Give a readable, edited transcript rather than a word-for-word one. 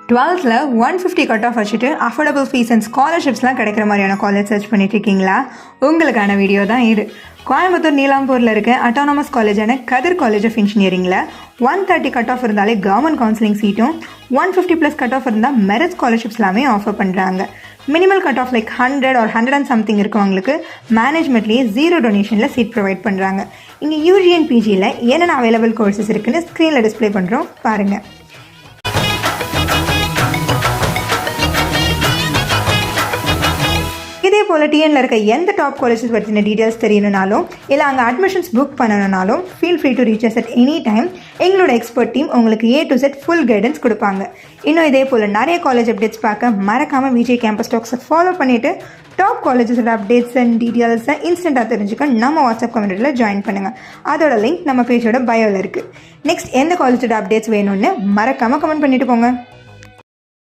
12th 150 cut of வச்சுட்டு affordable fees and ஸ்காலர்ஷிப்ஸ்லாம் கிடைக்கிற மாதிரியான காலேஜ் சர்ச் பண்ணிட்டு இருக்கீங்களா? உங்களுக்கான வீடியோ தான் இது. கோயம்புத்தூர் நீலாம்பூரில் இருக்க அட்டானமஸ் காலேஜான கதிர் காலேஜ் ஆஃப் இன்ஜினியரிங்கில் 130 கட் ஆஃப் இருந்தாலே கவர்மெண்ட் கவுன்சிலிங் சீட்டும் 150+ கட் ஆஃப் இருந்தால் மெரிட் ஸ்காலர்ஷிப்ஸ் எல்லாமே ஆஃபர் பண்ணுறாங்க. Minimal cut off like 100 or 100 and something இருக்கவங்களுக்கு மேனேஜ்மெண்ட்லேயே 0 டொனேஷனில் சீட் ப்ரொவைட் பண்ணுறாங்க. இங்கே யூஜி அண்ட் பிஜியில் என்னென்ன அவைலபிள் கோர்சஸ் இருக்குன்னு ஸ்க்ரீனில் டிஸ்பிளே பண்ணுறோம் பாருங்கள். இதே போல் டிஎனில் இருக்க எந்த டாப் காலேஜஸ் பற்றின டீட்டெயில்ஸ் தெரியணுனாலும் இல்லை அங்கே அட்மிஷன்ஸ் புக் பண்ணணுனாலும் feel free to reach us at any time. எங்களோட எக்ஸ்பர்ட் டீம் உங்களுக்கு A to Z full guidance கொடுப்பாங்க. இன்னும் இதே போல் நிறைய காலேஜ் அப்டேட்ஸ் பார்க்க மறக்காமல் விஜய் கேம்பஸ் டாக்ஸை ஃபாலோ பண்ணிவிட்டு டாப் காலேஜஸோட அப்டேட்ஸ் அண்ட் டீட்டெயில்ஸை இன்ஸ்டண்ட்டாக தெரிஞ்சுக்க நம்ம வாட்ஸ்அப் கம்யூனிட்டியில் ஜாயின் பண்ணுங்கள். அதோட லிங்க் நம்ம பேஜோட பயோவில் இருக்குது. நெக்ஸ்ட் எந்த காலேஜோட அப்டேட்ஸ் வேணும்னு மறக்காமல் கமெண்ட் பண்ணிவிட்டு போங்க.